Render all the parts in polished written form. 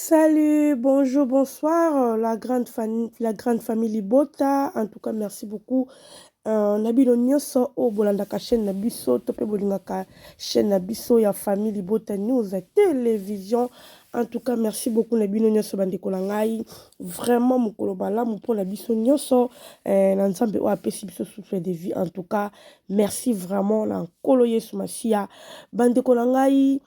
Salut, bonjour, bonsoir, la grande famille Libota. En tout cas, merci beaucoup. Nabino nyonso o bolandaka chaîne Nabiso, tope bolingaka chaîne Nabiso ya famille Libota News télévision. En tout cas, merci beaucoup Nabino nyonso bandeko na ngai. Vraiment mukolo balamu pour Nabiso nyonso na nzambe o apesi biso souffle de vie. En tout cas, merci vraiment na nkolo Yesu Masia bandeko na ngai.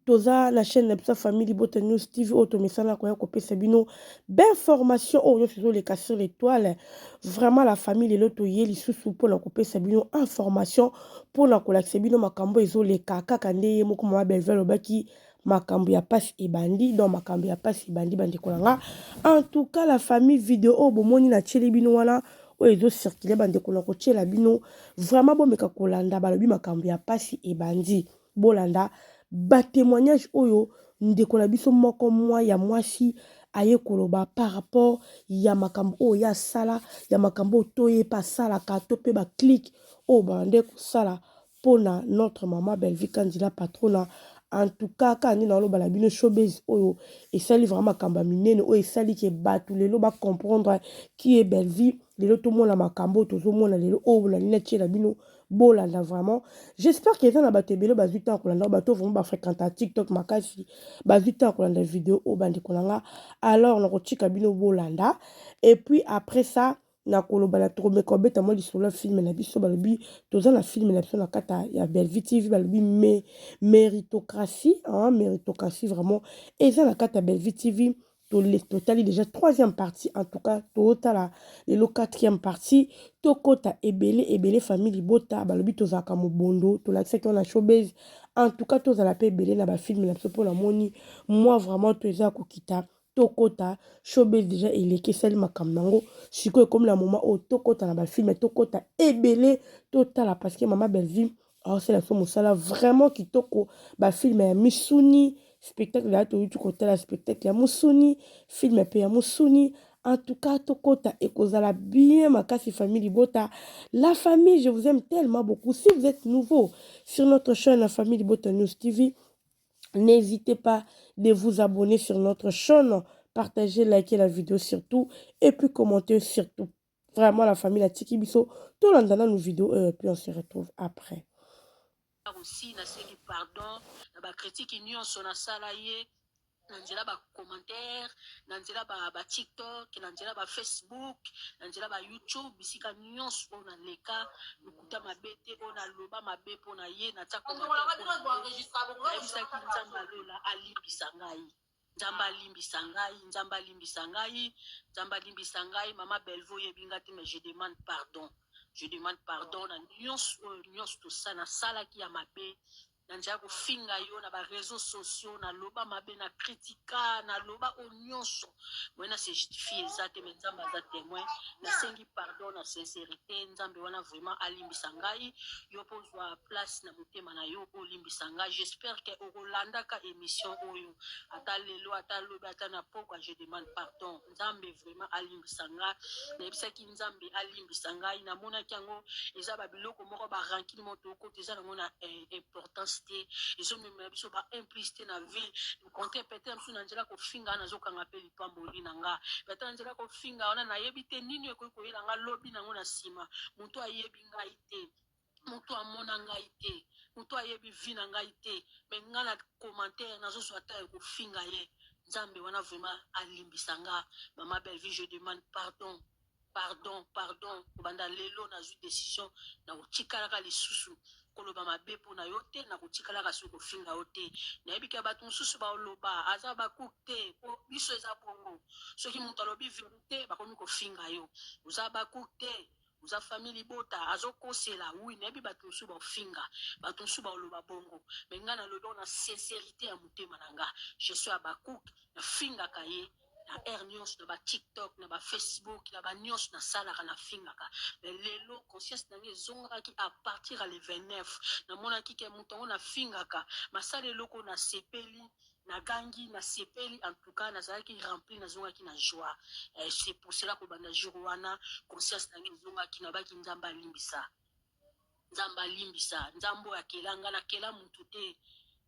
Toza la chaîne de sa famille Libota News TV automisana koya kopesa bino d'information oh yo fizo les casser l'étoile vraiment la famille les loto ye lisusu pour la kopesa bino information pour la kolakse bino makambo ezo les kaka kande moko mama belvel obaki makambo ya passe ebandi donc makambo ya passe ebandi bande kolanga en tout cas la famille vidéo bomoni na tcheli bino wana o ezo circuler bande kolanga ko tchela bino vraiment bon meka kolanda balobi makambo ya passe ebandi bolanda ba témoignage oyo ndeko na biso moko mwa ya mwasi aye koloba par rapport ya makambo oyo ya sala ya makambo toye pa sala ka to pe ba clic o bande ko sala pona notre maman Belvi Kandila patrona en tout cas quand ni na lo bala bino showbiz oyo et sali vraiment makambo minene oyo sali ke batu lelo ba comprendre qui est Belvi lelo to mona makambo to zo mona lelo o la neti la bino bolanda vraiment j'espère que na bato ebele bazwi temps kolanda bato vraiment bafréquenta TikTok makasi bazwi temps kolanda vidéo o bande kolanga alors nakotika bino bolanda et puis après ça nakoloba na tromeka obeta mwa lisolo film na biso balobi toza na film na biso na kata ya Belvi TV balobi méritocratie méritocratie vraiment eza na kata ya Belvi TV totali déjà troisième partie en tout cas totala lelo quatrième partie tokota ebele famille Libota balobi tozaka mobondo tolakisaki wana showbiz en tout cas tozala pe ebele na bafilme na biso mpona moni moi vraiment toza kokita tokota showbiz déjà elekesali makambo nango sikoyo ekomi na moment oyo tokota na bafilme tokota ebele totala parce que mama Belvi aosala so mosala vraiment kitoko bafilme ya misuni spectacle ya toyuti kotala spectacle ya musuni film pe ya musuni en tout cas tokota ekozala bien makasi famille Libota la famille je vous aime tellement beaucoup si vous êtes nouveau sur notre chaîne la famille Libota News TV n'hésitez pas de vous abonner sur notre chaîne partagez likez la vidéo surtout et puis commentez surtout vraiment la famille la tiki biso tout l'endana nos vidéos puis on se retrouve après aussi nasengi pardon na bakritike nyonso nasala ye na nzela bacommentaire na nzela batiktok na nzela bafacebook na nzela bayoutube bisika nyonso oyo naleka lokuta mabe te oyo naloba mabe mpo na ye natia nayebisaki nzambe alola alimbisa ngai nzambe alimbisa ngai nzambe alimbisa ngai nzambe alimbisa ngai mama belvo oyebi nga te mais je demande pardon. Je demande pardon na nyonso tosala nasalaki ya mabe na nzela kofinga yo na bareseau sociaux naloba mabe na kritika naloba o nyonso moi na se justifie eza te me nzambe aza témoin nasengi pardon na sincérité nzambe wana vraiment alimbisa ngai yo mpo ozwa place na motema na yo olimbisa ngai j'espère ke okolandaka émission oyo ata lelo ata lobi ata na pokwa je demande pardon nzambe vraiment alimbisa ngai nayebisaki nzambe alimbisa ngai namonaki yango eza babiloko moko barankini moto okota eza nango na importance te ezomemela biso baimplicité na vie konte pete mosu na nzela kofinga wana nazokanga mpe lipamboli na nga pete na nzela kofinga wana nayebi te nini ekoki koyela nga lobi nango na nsima moto ayebi ngai te moto amona ngai te moto ayebi vi na ngai te me nga na commentaire nazozwa ta ekofinga ye nzambe wana vraiment alimbisa nga mama Belvi je demande pardon pardon kobanda lelo nazwi décision na kotikalaka lisusu koloba mabe mpo na yo te na kotikalaka soki kofinga yo te nayebi ke bato mosusu baoloba aza bakuk te po biso eza bongo soki moto alobi verité bakomi kofinga yo oza bakuk te oza famille Libota azokosela wi nayebi bato mosusu baofinga bato mosusu baoloba bongo me ngai nalobi na sincérité ya motema na nga je suis abakuk nafingaka ye na air nyonso na batiktok na bafacebook na banyonso nasalaka nafingaka me lelo conscience na ngai ezongaki a partir ya le 29 namonaki ke moto yango nafingaka masala eloko nasepeli nagangi nasepeli en tout cas nazalaki rempli nazongaki na joie c'est pour cela kobanda jour wana conscience na ngai ezongaki nabaki nzambe alimbisa nzambe alimbisa nzambe oyo akelanga nakela motu te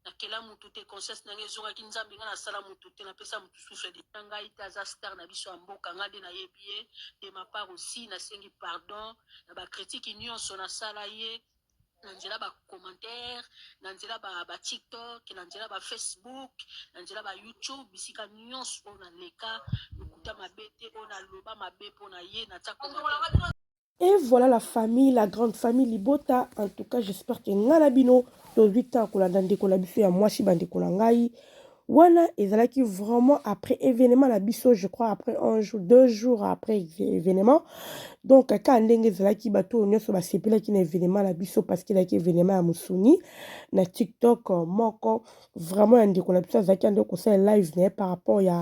nakela mutu te conscience nange ezongaki nzambe nga nasala mutu te napesa mutu souffle de ngai te aza star na biso ya mboka nga nde nayebi ye de ma part aussi nasengi pardon na bakritike nyonso nasala ye na nzela bacommentaire na nzela batiktok na nzela bafacebook na nzela bayoutube bisika nyonso oyo naleka lokuta mabe te oyo naloba mabe mpo na ye natia commentaire. Et voilà la famille, la grande famille Libota. En tout cas, j'espère que Ngalabino, to 8 ans, qu'on a dans des colabis, à moi, si bande kolangai. Voilà, et là qui vraiment après événement, la biso, je crois, après un jour, 2 jours après événement. Donc, quand on est là qui bateau, on est sur la CP, là qui est événement, la biso, parce qu'il y a qui événement à Moussouni, na TikTok, moko, vraiment, un des colabis, ça, qui a un conseil live, par rapport, il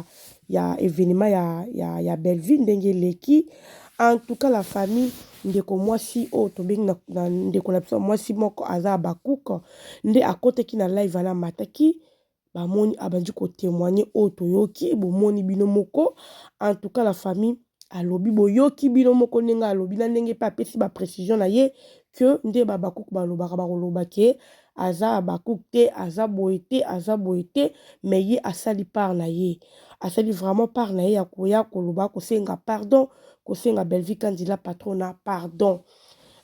y a événement, il y a Belleville, Leki. En tout cas, la famille, ndeko mwasi o tobeng na ndeko na biso mwasi moko aza bakuka nde akote ki na live ala mataki bamoni abandi ko témoigner o toyoki bomoni bino moko. En tout cas, la famille alobi boyoki bino moko nenga alobi na ndenge pa pesi ba précision na ye que nde bakuka balobaka bakoloba ke aza bakuka te aza boyete mais ye asali part na ye asali vraiment part na ye ya koya koloba kosenga pardon kosenga Belleville Kandila patrona pardon.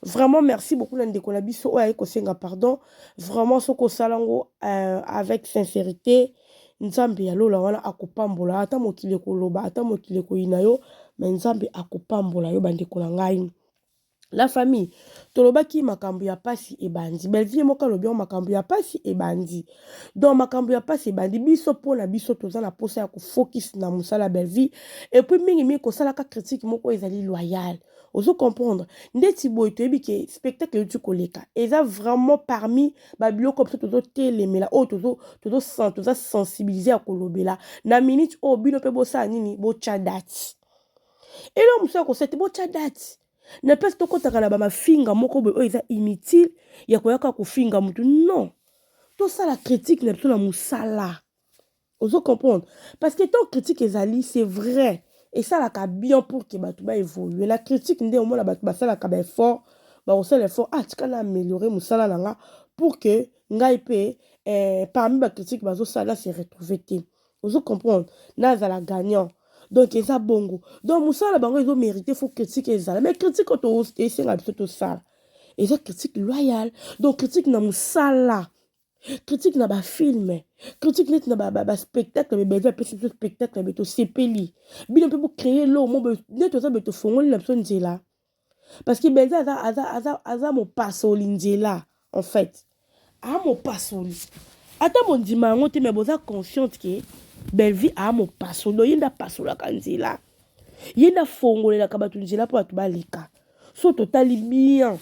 Vraiment merci beaucoup ndeko na biso oya kosenga pardon. Vraiment soko salango avec sincérité nzambe ya lola wana akopambola ata mokile koloba ata mokile koyina yo mais nzambe akopambola yo bandeko na ngai. La famille, tolobaki makambu ya pasi ebandi. Belleville moka lobi makambu ya pasi ebandi. Donc makambu ya pasi ebandi biso pona biso toza na posa ya ko focus na musala Belleville et puis mingi ko sala ka critique moko ezali loyal. Ozo comprendre. Ndeti boy toyebi ke spectacle tu koleka. Eza vraiment parmi ba bilo comme ça tozo telemela o tozo sensibiliser a kolobela. Na minute o bino pe bosa nini bo chadati. Et là musa ko sete bo chadati. Ne pas te kotaka na ba mafinga moko boy eza inutile ya koyaka kofinga mutu non tout ça la critique na na musala ozo comprendre parce que ton critique ezali c'est vrai et ça la ka bien pour que batu ba évoluer la critique ndé au moins la batu ba sala ka ba effort ba on sala effort tika na améliorer musala nanga pour que ngai pe parmi ba critique bazo sala se retrouver te ozo comprendre na za la gagnant. Donc, ils ont bongo. Donc, Moussa, ils ont mérité, il faut critiquer ça. Mais critique, quand on est c'est ça. Ils ont critique loyal. Donc, critique na Moussa là. Critique na ba film. Critique net na ba spectacle. Mais ben, après, c'est spectacle, mais to CPLI. Bien, on peut créer l'eau. Moi, net, ça, mais to fongol, la personne là. Parce que ben, ça, mon passoli là, en fait. Ah, mon passoli. Attends, mon dimanche, tu me besoin consciente que. Belleville a mo pasolo yenda pasola kanzela yenda fongolela kabatu nzela po atu balika so totali bien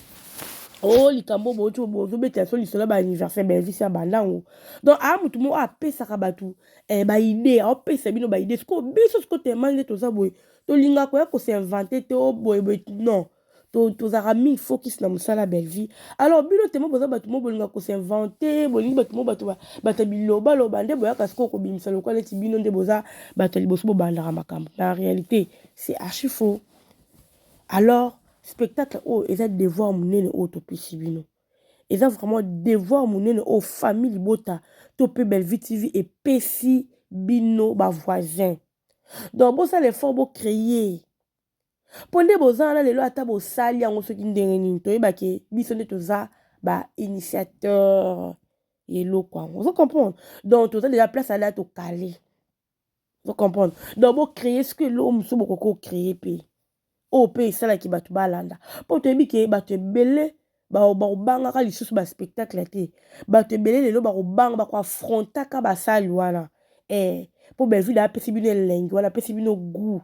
oh likambo boto bozo beta so lisola ba anniversaire Belleville sa bandango donc a mutu mo apesa kabatu ba idée a pesa bino ba idée sko biso sko te manje toza boy to linga ko ya ko se inventer te o boy non tozara mi focus na musala Belleville alors bino te mo boza batu mo bolinga ko s'inventer bolingi batu mo batu bata biloba loba nde boya kasko ko bimisa lokwa neti bino nde boza batu liboso bo bandara makambo mais en réalité c'est archi faux. Alors spectacle oh eza devoir munene o to pisi bino eza vraiment devoir munene o famille Libota to pe Belleville TV et pesi bino ba voisin donc bo ça l'effort bo créer Ponde bozana lelo ata bosali yango soki ndenge nini toyebake biso nde toza ba initiateur yelo kwa vous comprendre donc toza déjà place à là to caler vous comprendre donc bo créer ce que l'homme so boko créer pe o pe sala ki batu balanda po toyebi ke batu belé ba banga ka lisusu ba spectacle te batu belé lelo ba banga ba ko affronta ka ba sali wana po Belleville a pesi bino lengi wana pesi bino goût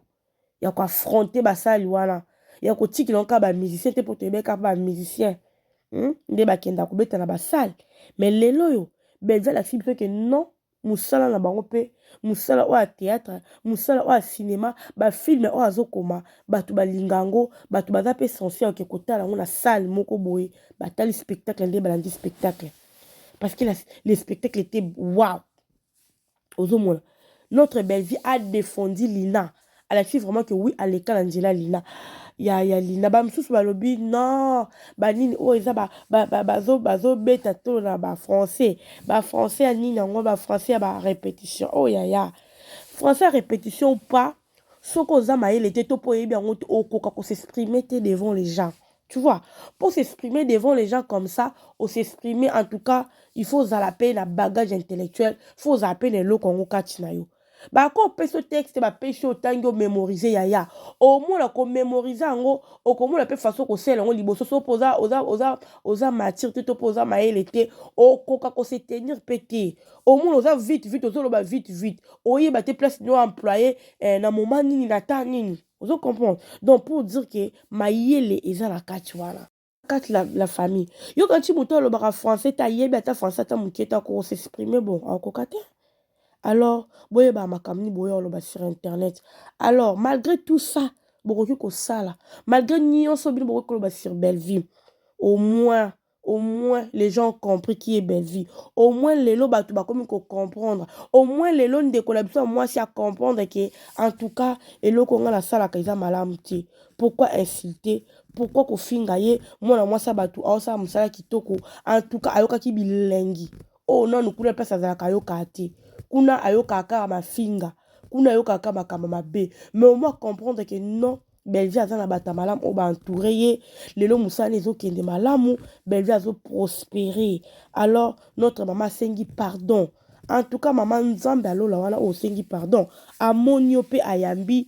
ya ko affronter basali wana ya ko tikila nka ba musicien te po tebeka ba musicien nde bakenda ko beta na basali mais lelo yo Belleville la fibre que non musala na bango pe musala o a théâtre musala o a cinéma ba film o azokoma batu balingango batu baza pe sensible ke kotala ngo na salle moko boye batali spectacle nde balandi spectacle parce que les spectacles étaient waouh ozomona notre Belleville a défendu Lina. Elle a dit vraiment que oui, à l'école Angela Lina. ya lina bamisusu balobi non banini oyo eza bazobeta to na bafrançais ya nini yango bafrançais ya barépétition oyo yaya français ya répétition ou pas soki oza mayele te to mpo oyebi yango te okoka s'exprimer te devant les gens. Tu vois, pour s'exprimer devant les gens comme ça, ou s'exprimer en tout cas, il faut zapper la bagage intellectuel, il faut zapper les lots qu'on a yo. Bah quand on peut ce texte, bah pêcher autant de mémoriser yaya. Au moins la qu'on mémoriser en gros, au comment la peut façon qu'on sait, on libo so posa, osa matière tout posa maël était, au coca qu'on se tenir pété. Au moins osa vite vite. Oye bah tes places nous employés, na moment nini na ta nini. Vous comprenez? Donc, pour dire que maïele est la kachwala. La famille. Yo quand tu montes le bar français, ta yébe ta français ta mouketa ko s'exprimer bon en kokate. Alors, boye ba makamni boye lo ba sur internet. Alors, malgré tout ça, beaucoup ko sala. Malgré nion so bin beaucoup ko ba sur Belleville. Au moins, les gens ont compris qui est Belleville. Au moins, les lots, tu vas comprendre. Au moins, les lots de collaboration, moi, c'est à comprendre que, en tout cas, les lots qu'on a la salle, qu'ils ont malamti. Pourquoi insulter? Pourquoi qu'on fingaye? Moi, ça va tout. Oh, ça, moussala qui toko. En tout cas, ayoka ki bilengi. Oh, non, nous, kuna pas ça, ça, ayoka ate. Kuna ayoka aka ma finga. Kuna ayoka aka ma kama be. Mais au moins, comprendre que non. Belleville a na bata malam o ba entouré les lots moussa les autres qui de malamu Belleville a prospéré. Alors notre maman sengi pardon. En tout cas maman nzambe alola wana o sengi pardon. Amoniope ayambi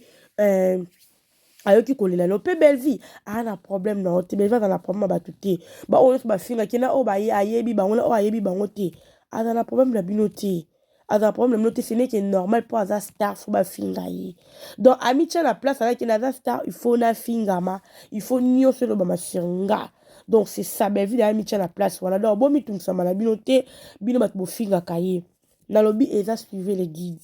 ayoki kolela no pe Belleville ana problème na te Belleville a na problème ba tuté. Ba on ba finga kina o ba ayebi ba on o ayebi ba ngote. Ana na problème la binoté. A un problème, noté, ce n'est que normal pour un star, faut pas fingayer. Donc, Amitia la place avec un star, il faut na fingama, il faut nio sur le bama singa. Donc, c'est ça, ben, évidemment, Amitia la place, voilà. Donc, bon, mi tout ça, la binoté, bino bat bo finga kaye. Na lobby, et ça, suivez les guides.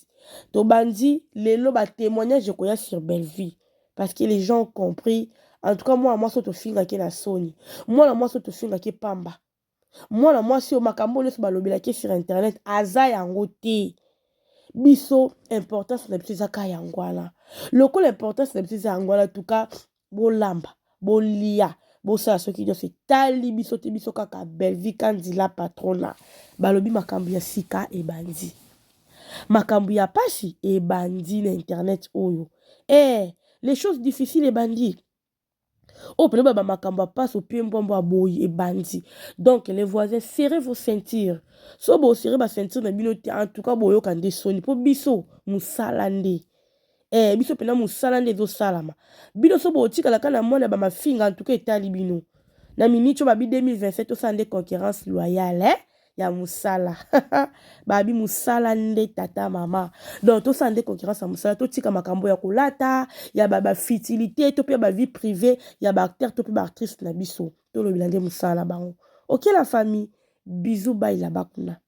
Donc, bandi, les lobes témoignage, je connais sur Belleville. Parce que les gens ont compris. En tout cas, moi, c'est au finga qui est la Sony. Moi, c'est au finga qui est Pamba. Moi si o makambo leso balobelaki sur internet aza yango te biso importance na biso ezaka yango wana lokola importance na biso eza yango wana tuka bolamba bolia bosala soki nyonso etali biso te biso kaka Belleville kandila patrona balobi makambo ya sika ebandi makambo ya pasi ebandi na internet oyo les choses difficiles ebandi. Oh, peut-être que makamba passe au pied mbombo aboyi et bandi. Donc les voisins serrez vos ceintures. So bo serrez ba ceinture na binote en tout cas boyo kande soni po biso musalande. Biso pena musalande zo salama. Bino so bo tika la kana mona ba mafinga en tout cas etali bino. Na minicho ba bi 2027 to sande concurrence loyale ya musala. Babi musala nde tata mama. Donc to sande concurrence ya musala to tika makambo ya kolata, ya ba fitilité to pe ba vie privée, ya ba acteur to pe ba actrice na biso. To lo bilande musala bango. OK la famille, bisous bye la bakuna.